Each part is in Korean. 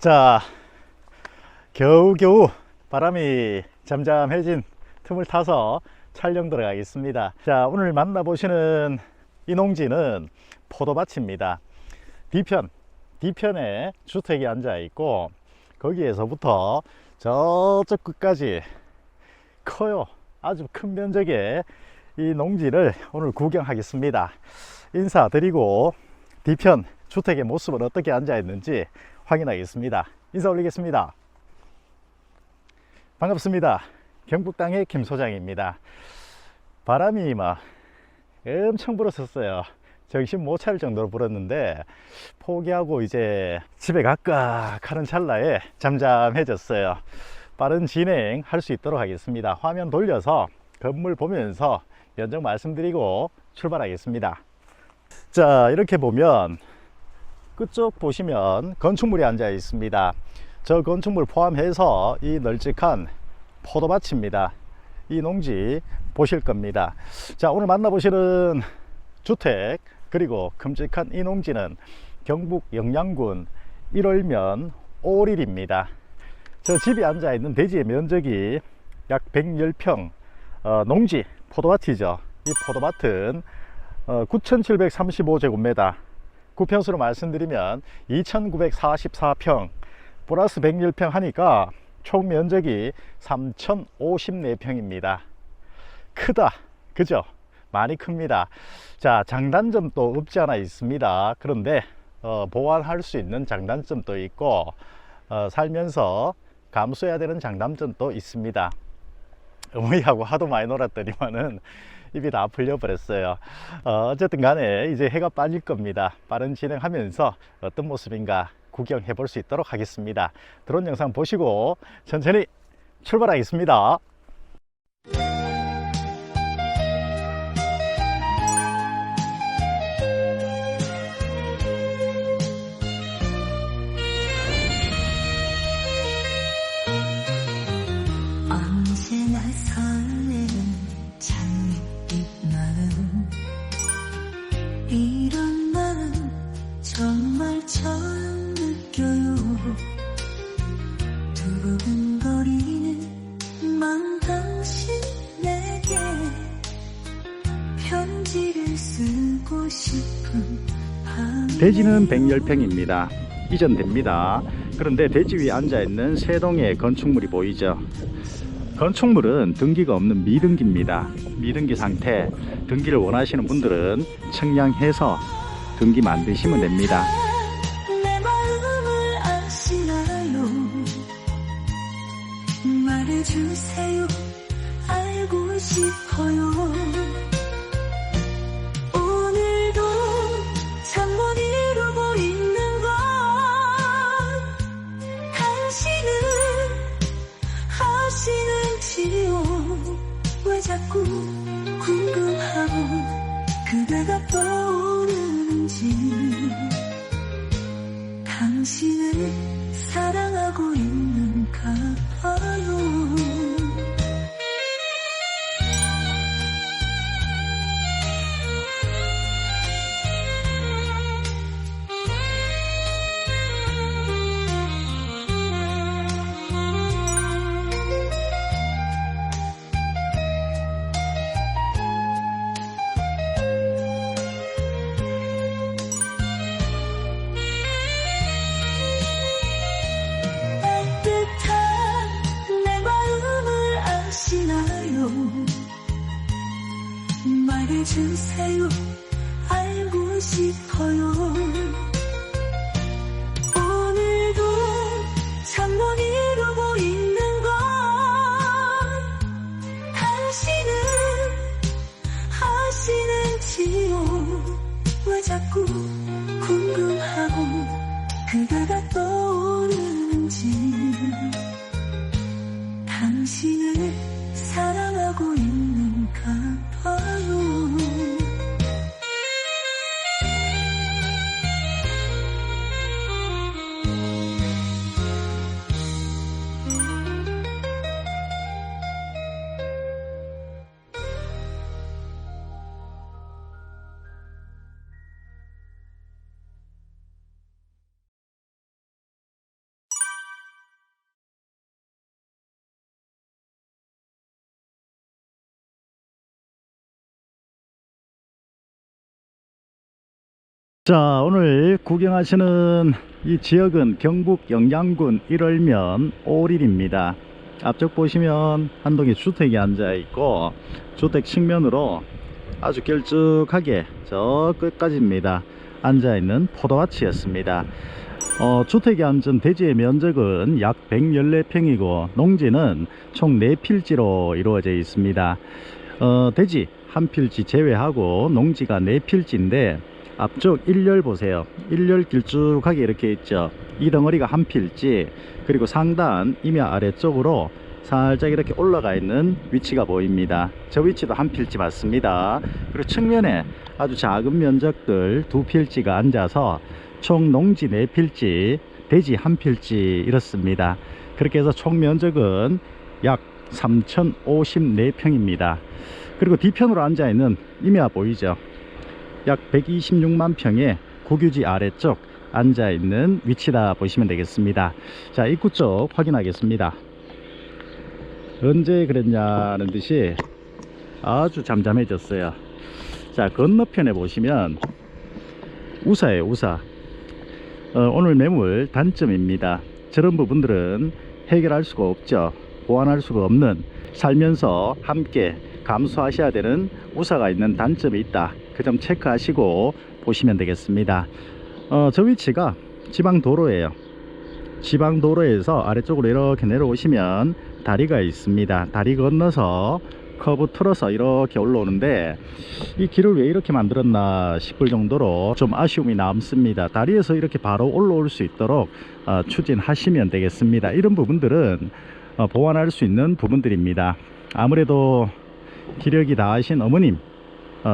자, 겨우겨우 바람이 잠잠해진 틈을 타서 촬영 들어가겠습니다. 자, 오늘 만나보시는 이 농지는 포도밭입니다. 뒤편에 주택이 앉아 있고 거기에서부터 저쪽 끝까지 커요. 아주 큰 면적의 이 농지를 오늘 구경하겠습니다. 인사드리고 뒤편 주택의 모습을 어떻게 앉아 있는지 확인하겠습니다. 인사 올리겠습니다. 반갑습니다. 경북 땅의 김 소장입니다. 바람이 막 엄청 불었었어요. 정신 못 차릴 정도로 불었는데 포기하고 이제 집에 갈까 하는 찰나에 잠잠해졌어요. 빠른 진행할 수 있도록 하겠습니다. 화면 돌려서 건물 보면서 면적 말씀드리고 출발하겠습니다. 자, 이렇게 보면 끝쪽 보시면 건축물이 앉아 있습니다. 저 건축물 포함해서 이 널찍한 포도밭입니다. 이 농지 보실 겁니다. 자, 오늘 만나보시는 주택 그리고 큼직한 이 농지는 경북 영양군 1월면 오릴입니다. 저 집이 앉아 있는 대지의 면적이 약 110평, 농지 포도밭이죠. 이 포도밭은 9,735제곱미터, 구평수로 말씀드리면 2,944평 플러스 110평 하니까 총 면적이 3,054평입니다. 크다, 그죠? 많이 큽니다. 자, 장단점도 없지 않아 있습니다. 그런데 보완할 수 있는 장단점도 있고 살면서 감수해야 되는 장단점도 있습니다. 어머니하고 하도 많이 놀았더니만은 입이 다 풀려 버렸어요. 어쨌든 간에 이제 해가 빠질 겁니다. 빠른 진행하면서 어떤 모습인가 구경해 볼 수 있도록 하겠습니다. 드론 영상 보시고 천천히 출발하겠습니다. 언제나 설레는 장밋빛 마음, 이런 마음 정말 처음 느껴요. 두근거리는 마음 당신에게 편지를 쓰고 싶은 밤. 대지는 110평입니다. 이전됩니다. 그런데 대지 위에 앉아 있는 세 동의 건축물이 보이죠. 건축물은 등기가 없는 미등기입니다. 미등기 상태, 등기를 원하시는 분들은 청량해서 등기 만드시면 됩니다. 내 마음을 아시나요? 말해주세요. 알고 싶어요. 오늘도 잠 못 이루고 있는 건 당신은 하시는지요? 왜 자꾸 궁금하고 그대가 떠오르는지. 당신을 사랑하고 있는가 봐요. 말해주세요. 알고 싶어요. 오늘도 잠 못 이루고 있는 건 당신은 하시는지요? 왜 자꾸 궁금하고 그대가 떠오르는지. 당신을 사랑하고 있는가 봐요. 자, 오늘 구경하시는 이 지역은 경북 영양군 1월면 오릴입니다. 앞쪽 보시면 한 동의 주택이 앉아 있고, 주택 측면으로 아주 길쭉하게 저 끝까지입니다 앉아 있는 포도밭이었습니다. 주택이 앉은 대지의 면적은 약 114평이고 농지는 총 4필지로 이루어져 있습니다. 대지 한 필지 제외하고 농지가 4필지인데 앞쪽 1열 보세요. 1열 길쭉하게 이렇게 있죠. 이 덩어리가 한 필지, 그리고 상단 임야 아래쪽으로 살짝 이렇게 올라가 있는 위치가 보입니다. 저 위치도 한 필지 맞습니다. 그리고 측면에 아주 작은 면적들 두 필지가 앉아서 총 농지 4필지, 대지 한 필지 이렇습니다. 그렇게 해서 총 면적은 약 3054평입니다. 그리고 뒤편으로 앉아 있는 임야 보이죠? 약 126만 평의 국유지 아래쪽 앉아 있는 위치다 보시면 되겠습니다. 자, 입구 쪽 확인하겠습니다. 언제 그랬냐는 듯이 아주 잠잠해졌어요. 자, 건너편에 보시면 우사예요, 우사. 오늘 매물 단점입니다. 저런 부분들은 해결할 수가 없죠. 보완할 수가 없는, 살면서 함께 감수하셔야 되는 우사가 있는 단점이 있다. 그 점 체크하시고 보시면 되겠습니다. 저 위치가 지방도로예요. 지방도로에서 아래쪽으로 이렇게 내려오시면 다리가 있습니다. 다리 건너서 커브 틀어서 이렇게 올라오는데 이 길을 왜 이렇게 만들었나 싶을 정도로 좀 아쉬움이 남습니다. 다리에서 이렇게 바로 올라올 수 있도록 추진하시면 되겠습니다. 이런 부분들은 보완할 수 있는 부분들입니다. 아무래도 기력이 다하신 어머님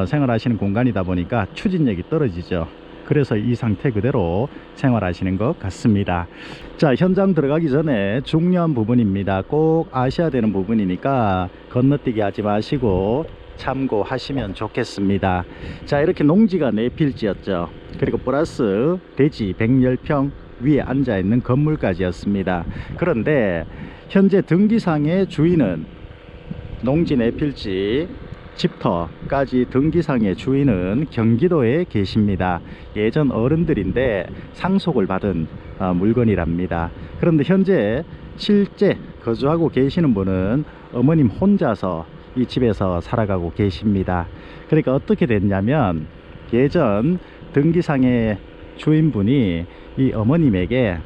생활하시는 공간이다 보니까 추진력이 떨어지죠. 그래서 이 상태 그대로 생활하시는 것 같습니다. 자, 현장 들어가기 전에 중요한 부분입니다. 꼭 아셔야 되는 부분이니까 건너뛰기 하지 마시고 참고하시면 좋겠습니다. 자, 이렇게 농지가 4필지였죠. 그리고 플러스 대지 110평 위에 앉아 있는 건물까지였습니다. 그런데 현재 등기상의 주인은 농지 4필지 집터까지 등기상의 주인은 경기도에 계십니다. 예전 어른들인데 상속을 받은 물건이랍니다. 그런데 현재 실제 거주하고 계시는 분은 어머님 혼자서 이 집에서 살아가고 계십니다. 그러니까 어떻게 됐냐면 예전 등기상의 주인분이 이 어머님에게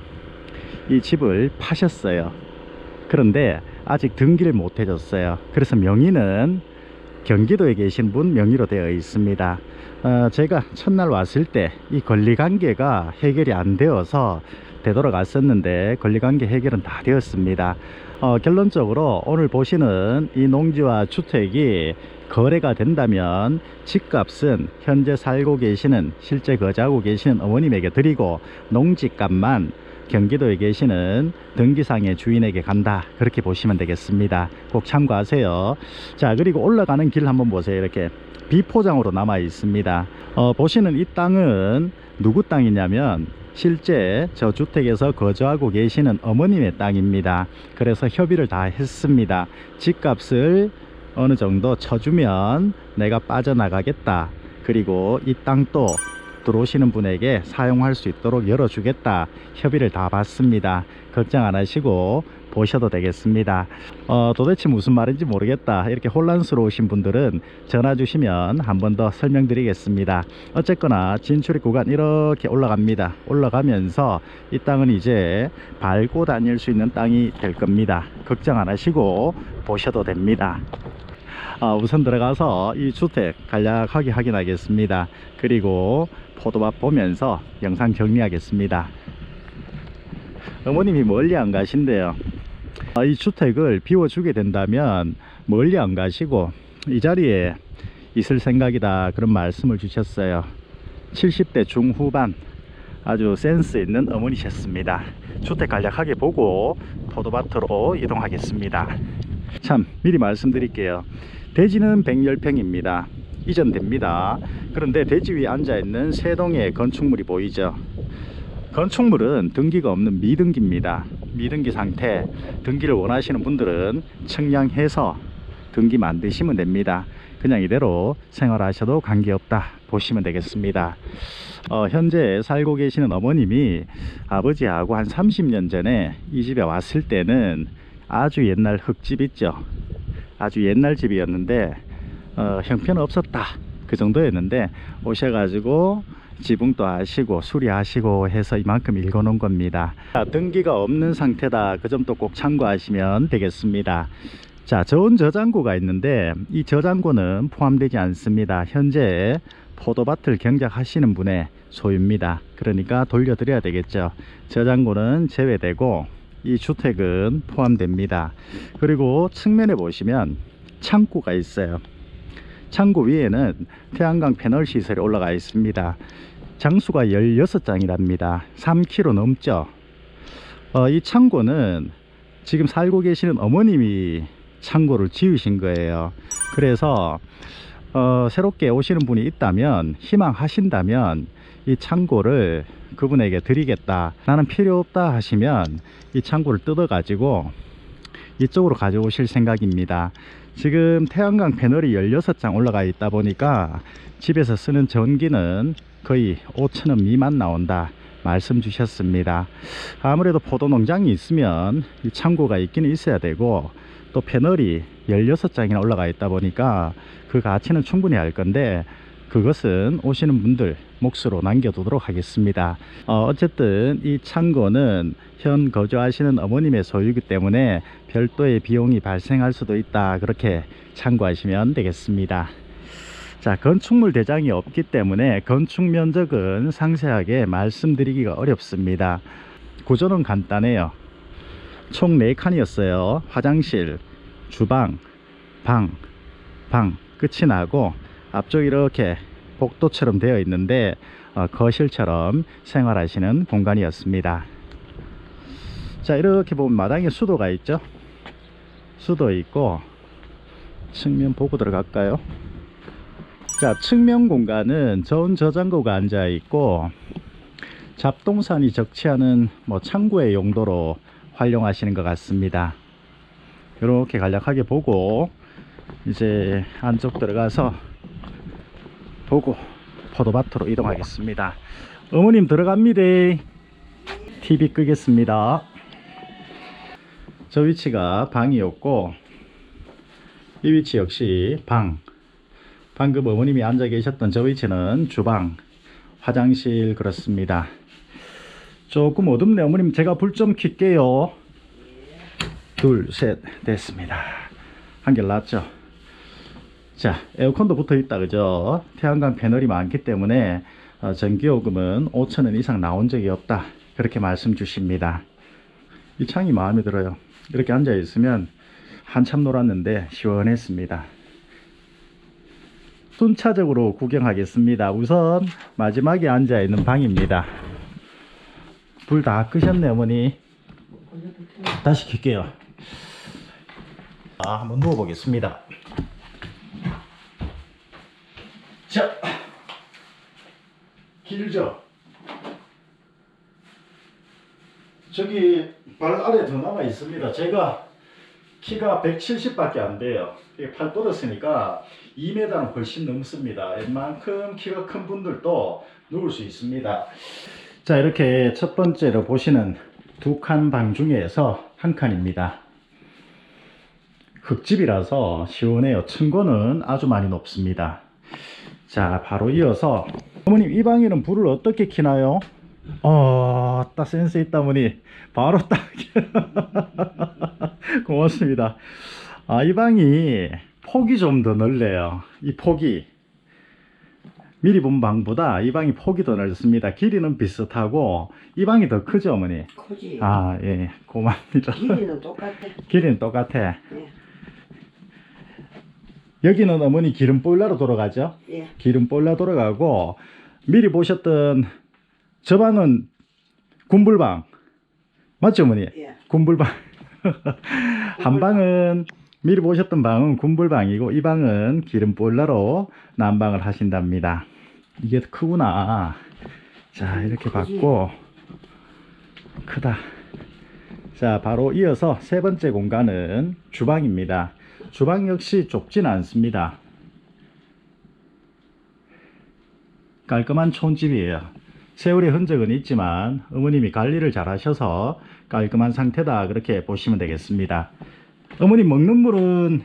이 집을 파셨어요. 그런데 아직 등기를 못 해줬어요. 그래서 명의는 경기도에 계신 분 명의로 되어 있습니다. 제가 첫날 왔을 때 이 권리관계가 해결이 안 되어서 되돌아갔었는데 권리관계 해결은 다 되었습니다. 결론적으로 오늘 보시는 이 농지와 주택이 거래가 된다면 집값은 현재 살고 계시는, 실제 거주하고 계시는 어머님에게 드리고 농지값만 경기도에 계시는 등기상의 주인에게 간다, 그렇게 보시면 되겠습니다. 꼭 참고하세요. 자, 그리고 올라가는 길 한번 보세요. 이렇게 비포장으로 남아 있습니다. 보시는 이 땅은 누구 땅이냐면 실제 저 주택에서 거주하고 계시는 어머님의 땅입니다. 그래서 협의를 다 했습니다. 집값을 어느 정도 쳐주면 내가 빠져나가겠다, 그리고 이 땅도 들어오시는 분에게 사용할 수 있도록 열어주겠다, 협의를 다 받습니다. 걱정 안 하시고 보셔도 되겠습니다. 도대체 무슨 말인지 모르겠다, 이렇게 혼란스러우신 분들은 전화 주시면 한 번 더 설명드리겠습니다. 어쨌거나 진출입 구간 이렇게 올라갑니다. 올라가면서 이 땅은 이제 밟고 다닐 수 있는 땅이 될 겁니다. 걱정 안 하시고 보셔도 됩니다. 우선 들어가서 이 주택 간략하게 확인하겠습니다. 그리고 포도밭 보면서 영상 정리하겠습니다. 어머님이 멀리 안 가신대요. 이 주택을 비워주게 된다면 멀리 안 가시고 이 자리에 있을 생각이다, 그런 말씀을 주셨어요. 70대 중후반 아주 센스 있는 어머니셨습니다. 주택 간략하게 보고 포도밭으로 이동하겠습니다. 참 미리 말씀드릴게요. 대지는 110평입니다. 이전됩니다. 그런데 대지 위에 앉아있는 세 동의 건축물이 보이죠. 건축물은 등기가 없는 미등기입니다. 미등기 상태, 등기를 원하시는 분들은 청량해서 등기 만드시면 됩니다. 그냥 이대로 생활하셔도 관계없다 보시면 되겠습니다. 현재 살고 계시는 어머님이 아버지하고 한 30년 전에 이 집에 왔을 때는 아주 옛날 흙집 있죠. 아주 옛날 집이었는데 형편 없었다 그 정도였는데 오셔가지고 지붕도 하시고 수리하시고 해서 이만큼 읽어 놓은 겁니다. 자, 등기가 없는 상태다 그 점도 꼭 참고하시면 되겠습니다. 자, 저온 저장고가 있는데 이 저장고는 포함되지 않습니다. 현재 포도밭을 경작하시는 분의 소유입니다. 그러니까 돌려드려야 되겠죠. 저장고는 제외되고 이 주택은 포함됩니다. 그리고 측면에 보시면 창고가 있어요. 창고 위에는 태양광 패널 시설이 올라가 있습니다. 장수가 16장이랍니다. 3kg 넘죠. 이 창고는 지금 살고 계시는 어머님이 창고를 지으신 거예요. 그래서 새롭게 오시는 분이 있다면, 희망하신다면 이 창고를 그분에게 드리겠다, 나는 필요 없다 하시면 이 창고를 뜯어 가지고 이쪽으로 가져오실 생각입니다. 지금 태양광 패널이 16장 올라가 있다 보니까 집에서 쓰는 전기는 거의 5,000원 미만 나온다 말씀 주셨습니다. 아무래도 포도 농장이 있으면 이 창고가 있기는 있어야 되고 또 패널이 16장이나 올라가 있다 보니까 그 가치는 충분히 알 건데 그것은 오시는 분들 몫으로 남겨두도록 하겠습니다. 어쨌든 이 창고는 현 거주하시는 어머님의 소유이기 때문에 별도의 비용이 발생할 수도 있다, 그렇게 참고하시면 되겠습니다. 자, 건축물 대장이 없기 때문에 건축 면적은 상세하게 말씀드리기가 어렵습니다. 구조는 간단해요. 총 4칸이었어요. 화장실, 주방, 방 끝이 나고 앞쪽 이렇게 복도처럼 되어 있는데 거실처럼 생활하시는 공간이었습니다. 자, 이렇게 보면 마당에 수도가 있죠. 수도 있고 측면 보고 들어갈까요? 자, 측면 공간은 저온 저장고가 앉아 있고 잡동산이 적지 않은 창고의 용도로 활용하시는 것 같습니다. 이렇게 간략하게 보고 이제 안쪽 들어가서 보고 포도밭으로 이동하겠습니다. 어머님 들어갑니다. TV 끄겠습니다. 저 위치가 방이었고 이 위치 역시 방금 어머님이 앉아 계셨던 저 위치는 주방, 화장실 그렇습니다. 조금 어둡네. 어머님 제가 불 좀 켤게요. 둘, 셋, 됐습니다. 한결 낫죠. 자, 에어컨도 붙어 있다 그죠. 태양광 패널이 많기 때문에 전기요금은 5,000원 이상 나온 적이 없다, 그렇게 말씀 주십니다. 이 창이 마음에 들어요. 이렇게 앉아 있으면 한참 놀았는데 시원했습니다. 순차적으로 구경하겠습니다. 우선 마지막에 앉아 있는 방입니다. 불 다 끄셨네 어머니. 다시 켤게요. 한번 누워 보겠습니다. 자, 길죠? 저기 발 아래 더 남아 있습니다. 제가 키가 170밖에 안 돼요. 팔 뻗었으니까 2m는 훨씬 넘습니다. 웬만큼 키가 큰 분들도 누울 수 있습니다. 자, 이렇게 첫 번째로 보시는 2칸 방 중에서 한 칸입니다. 흙집이라서 시원해요. 층고는 아주 많이 높습니다. 자, 바로 이어서 어머님 이 방에는 불을 어떻게 켜나요? 딱 센스 있다 보니 바로 딱 고맙습니다. 이 방이 폭이 좀 더 넓네요. 이 폭이 미리 본 방보다 이 방이 폭이 더 넓습니다. 길이는 비슷하고 이 방이 더 크죠 어머니? 크지. 예, 고맙습니다. 길이는 똑같아. 길이는 똑같아. 예. 여기는 어머니 기름 보일러로 돌아가죠? 예. 기름 보일러 돌아가고 미리 보셨던 저 방은 군불방 맞죠 어머니? 예. 군불방. 한 방은 미리 보셨던 방은 군불방이고 이 방은 기름 보일러로 난방을 하신답니다. 이게 크구나. 자, 이렇게 봤고 크다. 자, 바로 이어서 세 번째 공간은 주방입니다. 주방 역시 좁진 않습니다. 깔끔한 촌집이에요. 세월의 흔적은 있지만 어머님이 관리를 잘 하셔서 깔끔한 상태다, 그렇게 보시면 되겠습니다. 어머님, 먹는 물은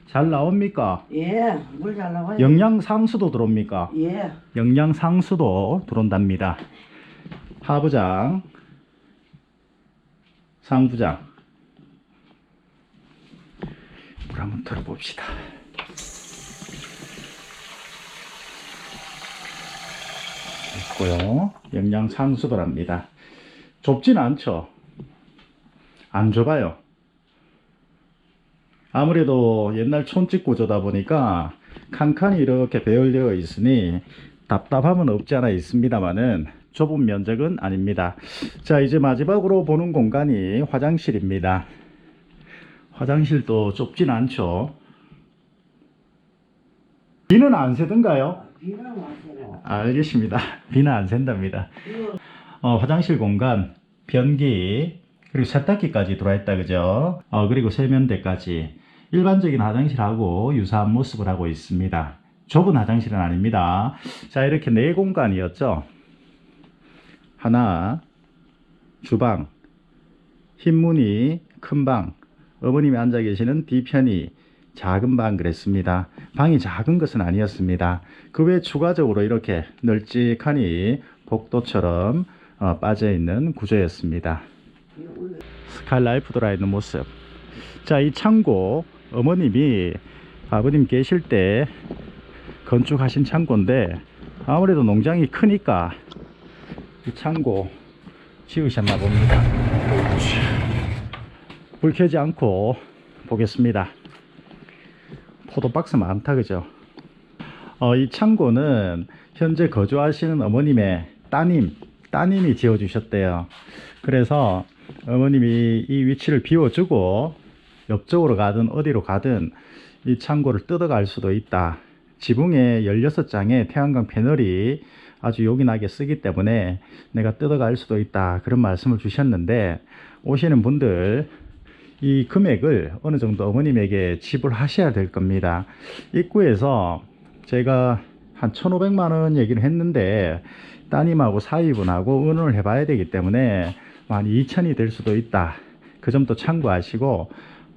잘 나옵니까? 예, 물 잘 나와요. 영양상수도 들어옵니까? 예, 영양상수도 들어온답니다. 하부장, 상부장. 물 한번 들어봅시다. 있고요. 영양상수도랍니다. 좁진 않죠? 안 좁아요. 아무래도 옛날 촌집 구조다 보니까 칸칸이 이렇게 배열되어 있으니 답답함은 없지 않아 있습니다만은 좁은 면적은 아닙니다. 자, 이제 마지막으로 보는 공간이 화장실입니다. 화장실도 좁진 않죠. 비는 안 새던가요? 비는 왔어요. 알겠습니다. 비는 안 샌답니다. 화장실 공간, 변기, 그리고 세탁기까지 들어있다, 그죠? 그리고 세면대까지 일반적인 화장실하고 유사한 모습을 하고 있습니다. 좁은 화장실은 아닙니다. 자, 이렇게 네 공간이었죠. 하나, 주방, 흰문이 큰 방, 어머님이 앉아 계시는 뒤편이 작은 방, 그랬습니다. 방이 작은 것은 아니었습니다. 그 외에 추가적으로 이렇게 널찍하니 복도처럼 빠져 있는 구조였습니다. 스카이라이프 들어있는 모습. 자, 이 창고 어머님이 아버님 계실 때 건축하신 창고인데 아무래도 농장이 크니까 이 창고 지으셨나 봅니다. 불 켜지 않고 보겠습니다. 포도박스 많다, 그죠? 이 창고는 현재 거주하시는 어머님의 따님이 지어주셨대요. 그래서 어머님이 이 위치를 비워주고 옆쪽으로 가든 어디로 가든 이 창고를 뜯어갈 수도 있다. 지붕에 16장의 태양광 패널이 아주 요긴하게 쓰기 때문에 내가 뜯어갈 수도 있다, 그런 말씀을 주셨는데, 오시는 분들 이 금액을 어느 정도 어머님에게 지불하셔야 될 겁니다. 입구에서 제가 한 1,500만 원 얘기를 했는데 따님하고 사위분하고 의논을 해봐야 되기 때문에 한 2,000이 될 수도 있다. 그 점도 참고하시고,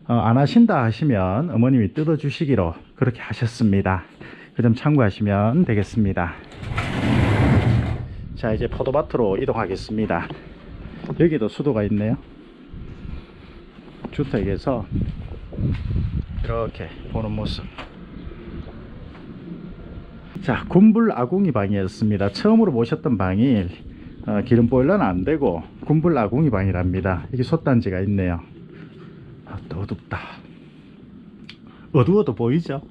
안 하신다 하시면 어머님이 뜯어주시기로 그렇게 하셨습니다. 그 점 참고하시면 되겠습니다. 자, 이제 포도밭으로 이동하겠습니다. 여기도 수도가 있네요. 주택에서 이렇게 보는 모습. 자, 군불 아궁이 방이었습니다. 처음으로 모셨던 방이 기름 보일러는 안 되고 군불 아궁이 방이랍니다. 이게 솥단지가 있네요. 또 어둡다. 어두워도 보이죠?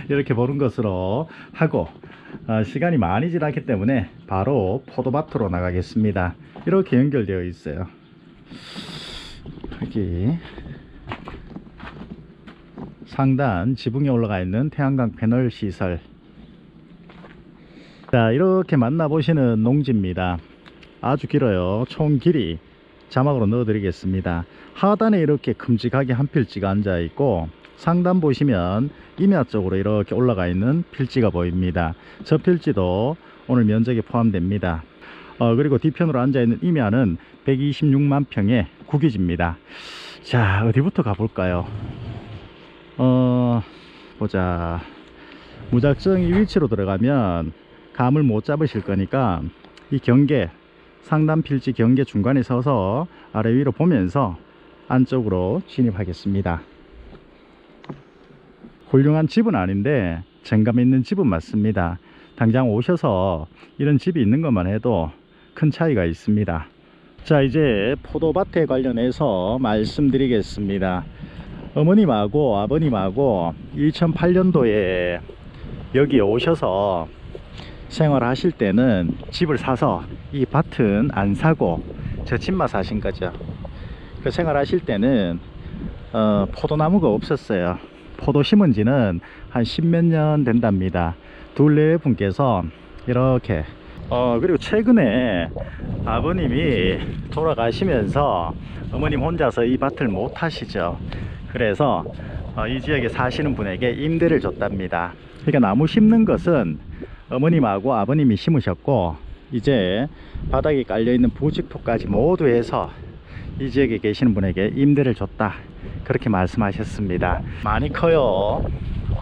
이렇게 보는 것으로 하고, 시간이 많이 지났기 때문에 바로 포도밭으로 나가겠습니다. 이렇게 연결되어 있어요. 여기 상단 지붕에 올라가 있는 태양광 패널 시설. 자, 이렇게 만나보시는 농지입니다. 아주 길어요. 총 길이 자막으로 넣어 드리겠습니다. 하단에 이렇게 큼직하게 한 필지가 앉아 있고, 상단 보시면 임야 쪽으로 이렇게 올라가 있는 필지가 보입니다. 저 필지도 오늘 면적에 포함됩니다. 그리고 뒤편으로 앉아 있는 임야는 126만 평의 국유지입니다. 자, 어디부터 가볼까요? 보자. 무작정 이 위치로 들어가면 감을 못 잡으실 거니까 이 경계, 상단 필지 경계 중간에 서서 아래 위로 보면서 안쪽으로 진입하겠습니다. 훌륭한 집은 아닌데 정감 있는 집은 맞습니다. 당장 오셔서 이런 집이 있는 것만 해도 큰 차이가 있습니다. 자, 이제 포도밭에 관련해서 말씀드리겠습니다. 어머님하고 아버님하고 2008년도에 여기 오셔서 생활하실 때는 집을 사서 이 밭은 안 사고 저 집만 사신 거죠. 그 생활하실 때는 포도나무가 없었어요. 포도 심은 지는 한 10몇 년 된답니다. 둘레 분께서 이렇게 그리고 최근에 아버님이 돌아가시면서 어머님 혼자서 이 밭을 못 하시죠. 그래서 이 지역에 사시는 분에게 임대를 줬답니다. 그러니까 나무 심는 것은 어머님하고 아버님이 심으셨고, 이제 바닥에 깔려있는 부직포까지 모두 해서 이 지역에 계시는 분에게 임대를 줬다, 그렇게 말씀하셨습니다. 많이 커요.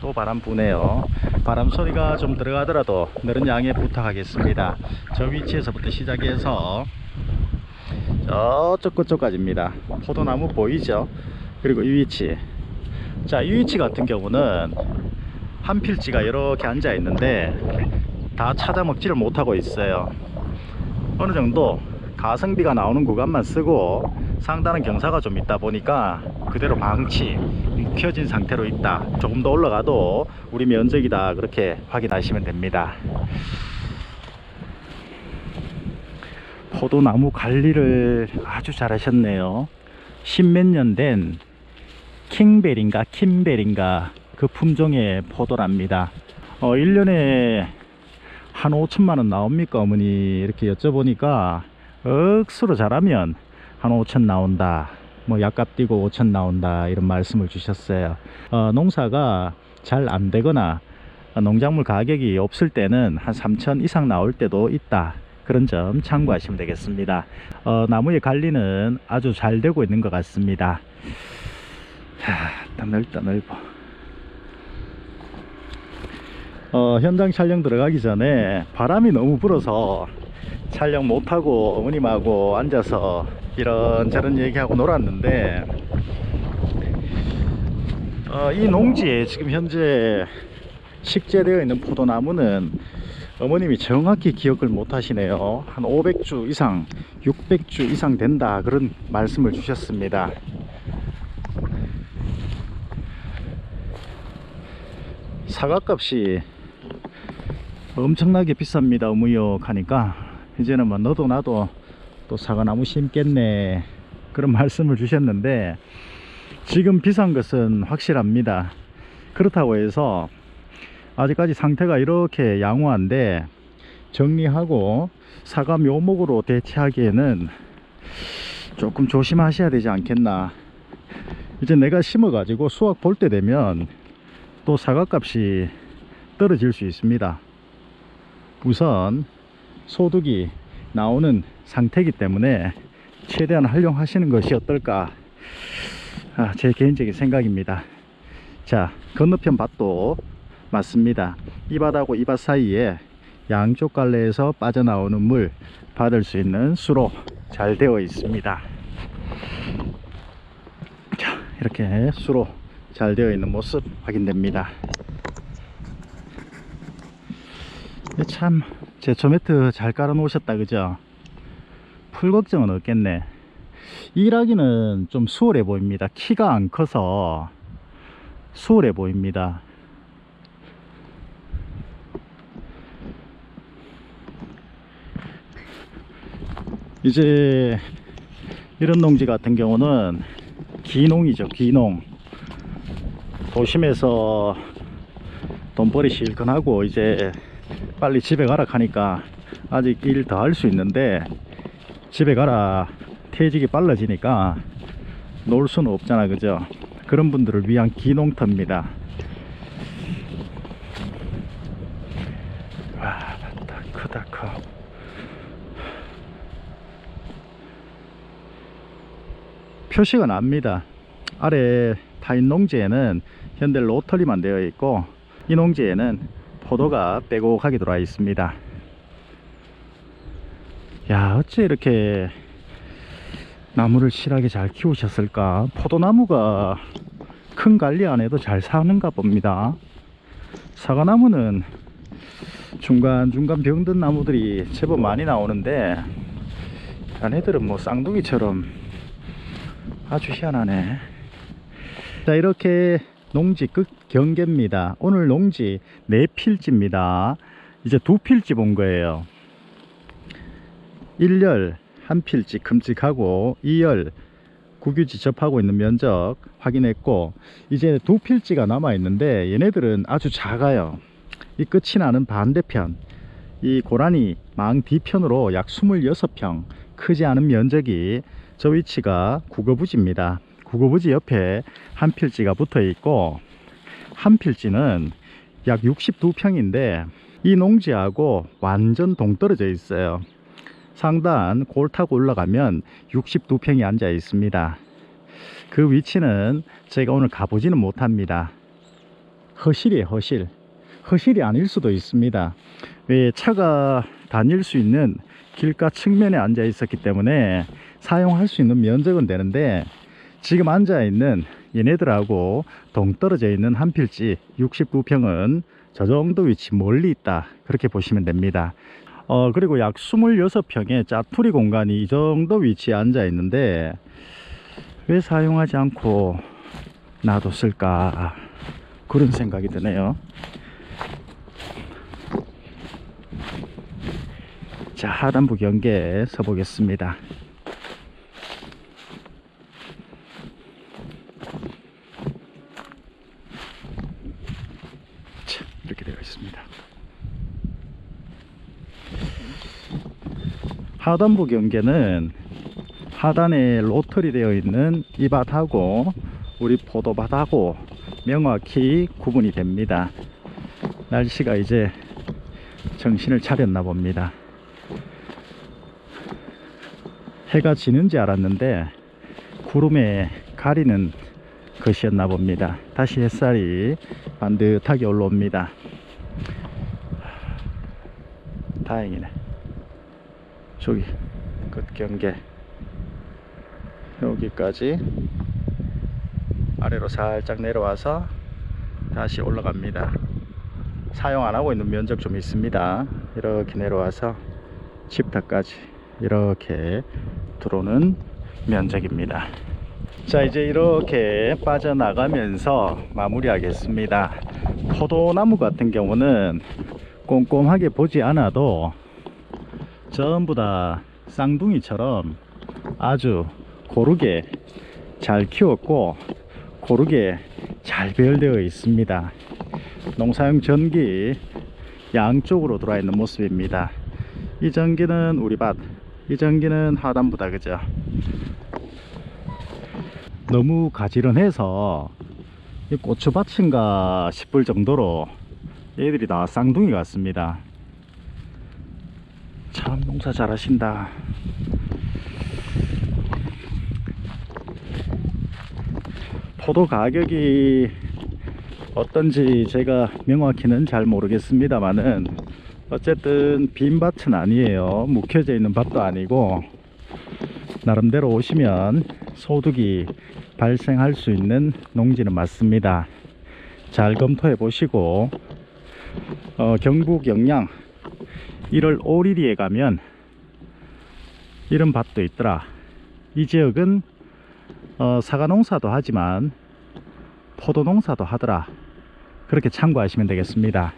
또 바람 부네요. 바람 소리가 좀 들어가더라도 늘은 양해 부탁하겠습니다. 저 위치에서부터 시작해서 저쪽 끝쪽까지입니다. 포도나무 보이죠? 그리고 이 위치, 자, 이 위치 같은 경우는 한 필지가 이렇게 앉아 있는데 다 찾아 먹지를 못하고 있어요. 어느 정도 가성비가 나오는 구간만 쓰고 상단은 경사가 좀 있다 보니까 그대로 방치 묵혀진 상태로 있다. 조금 더 올라가도 우리 면적이다, 그렇게 확인하시면 됩니다. 포도나무 관리를 아주 잘 하셨네요. 십몇 년 된 킹베리인가 킴베리인가 그 품종의 포도랍니다. 1년에 한 5천만원 나옵니까 어머니? 이렇게 여쭤보니까 억수로 잘하면 한 5천 나온다, 뭐 약값 띄고 5천 나온다, 이런 말씀을 주셨어요. 농사가 잘 안 되거나 농작물 가격이 없을 때는 한 3천 이상 나올 때도 있다, 그런 점 참고하시면 되겠습니다. 나무의 관리는 아주 잘 되고 있는 것 같습니다. 넓다 넓어. 현장 촬영 들어가기 전에 바람이 너무 불어서 촬영 못하고 어머님하고 앉아서 이런저런 얘기하고 놀았는데, 이 농지에 지금 현재 식재되어 있는 포도나무는 어머님이 정확히 기억을 못 하시네요. 한 500주 이상 600주 이상 된다, 그런 말씀을 주셨습니다. 사과값이 엄청나게 비쌉니다. 어무역 하니까 이제는 뭐 너도 나도 또 사과나무 심겠네, 그런 말씀을 주셨는데, 지금 비싼 것은 확실합니다. 그렇다고 해서 아직까지 상태가 이렇게 양호한데 정리하고 사과 묘목으로 대체하기에는 조금 조심하셔야 되지 않겠나. 이제 내가 심어 가지고 수확 볼 때 되면 또 사과값이 떨어질 수 있습니다. 우선 소득이 나오는 상태이기 때문에 최대한 활용하시는 것이 어떨까, 제 개인적인 생각입니다. 자, 건너편 밭도 맞습니다. 이 밭하고 이 밭 사이에 양쪽 갈래에서 빠져나오는 물 받을 수 있는 수로 잘 되어 있습니다. 자, 이렇게 수로 잘 되어 있는 모습 확인됩니다. 참 제초 매트 잘 깔아 놓으셨다, 그죠? 풀 걱정은 없겠네. 일하기는 좀 수월해 보입니다. 키가 안 커서 수월해 보입니다. 이제 이런 농지 같은 경우는 기농이죠. 기농. 도심에서 돈벌이 실컷 하고 이제 빨리 집에 가라 하니까 아직 일 더 할 수 있는데, 집에 가라 퇴직이 빨라지니까 놀 수는 없잖아, 그죠? 그런 분들을 위한 기농터입니다. 와, 맞다. 크다 커. 표시가 납니다. 아래 타인 농지에는 현대 로터리만 되어 있고, 이 농지에는 포도가 빼곡하게 들어와 있습니다. 야, 어째 이렇게 나무를 실하게 잘 키우셨을까? 포도나무가 큰 관리 안 해도 잘 사는가 봅니다. 사과나무는 중간중간 병든 나무들이 제법 많이 나오는데, 얘네들은 뭐 쌍둥이처럼 아주 희한하네. 자, 이렇게 농지 끝 경계입니다. 오늘 농지 4필지입니다. 이제 2필지 본 거예요. 1열 한 필지 큼직하고 2열 국유지 접하고 있는 면적 확인했고, 이제 2필지가 남아 있는데 얘네들은 아주 작아요. 이 끝이 나는 반대편, 이 고라니 망 뒤편으로 약 26평, 크지 않은 면적이, 저 위치가 국어부지입니다. 국어부지 옆에 한 필지가 붙어 있고, 한 필지는 약 62평인데 이 농지하고 완전 동떨어져 있어요. 상단 골 타고 올라가면 62평이 앉아 있습니다. 그 위치는 제가 오늘 가보지는 못합니다. 허실이에요, 허실. 허실이 아닐 수도 있습니다. 왜 차가 다닐 수 있는 길가 측면에 앉아 있었기 때문에 사용할 수 있는 면적은 되는데, 지금 앉아 있는 얘네들하고 동떨어져 있는 한 필지 69평은 저 정도 위치 멀리 있다, 그렇게 보시면 됩니다. 그리고 약 26평의 짜투리 공간이 이 정도 위치에 앉아 있는데 왜 사용하지 않고 놔뒀을까, 그런 생각이 드네요. 자, 하단부 경계에 서보겠습니다. 자, 이렇게 되어 있습니다. 하단부 경계는 하단에 로터리 되어 있는 이 밭하고 우리 포도밭하고 명확히 구분이 됩니다. 날씨가 이제 정신을 차렸나 봅니다. 해가 지는지 알았는데 구름에 가리는 것이었나 봅니다. 다시 햇살이 반듯하게 올라옵니다. 다행이네. 저기 끝 경계 여기까지 아래로 살짝 내려와서 다시 올라갑니다. 사용 안 하고 있는 면적 좀 있습니다. 이렇게 내려와서 집탑까지 이렇게 들어오는 면적입니다. 자, 이제 이렇게 빠져나가면서 마무리하겠습니다. 포도나무 같은 경우는 꼼꼼하게 보지 않아도 전부 다 쌍둥이처럼 아주 고르게 잘 키웠고 고르게 잘 배열되어 있습니다. 농사용 전기 양쪽으로 들어와 있는 모습입니다. 이 전기는 우리 밭, 이 전기는 하단부다, 그죠? 너무 가지런해서 이 고추밭인가 싶을 정도로 얘들이 다 쌍둥이 같습니다. 참 농사 잘하신다. 포도 가격이 어떤지 제가 명확히는 잘 모르겠습니다만은 어쨌든 빈 밭은 아니에요. 묵혀져 있는 밭도 아니고 나름대로 오시면 소득이 발생할 수 있는 농지는 맞습니다. 잘 검토해 보시고 경북 영양 1월 5일에 가면 이런 밭도 있더라. 이 지역은 사과 농사도 하지만 포도 농사도 하더라. 그렇게 참고하시면 되겠습니다.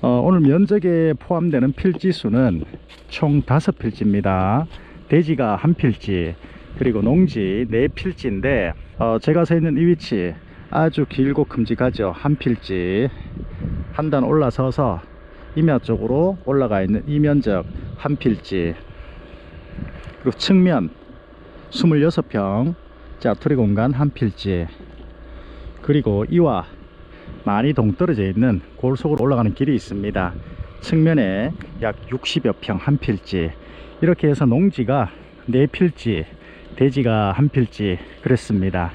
오늘 면적에 포함되는 필지 수는 총 5필지입니다. 대지가 1필지, 그리고 농지 4필지인데 제가 서 있는 이 위치 아주 길고 큼직하죠. 1필지 한 단 올라서서 임야 쪽으로 올라가 있는 이 면적 1필지, 그리고 측면 26평 짜투리 공간 1필지, 그리고 이와 많이 동떨어져 있는 골 속으로 올라가는 길이 있습니다. 측면에 약 60여 평 1필지, 이렇게 해서 농지가 4필지, 대지가 1필지 그랬습니다.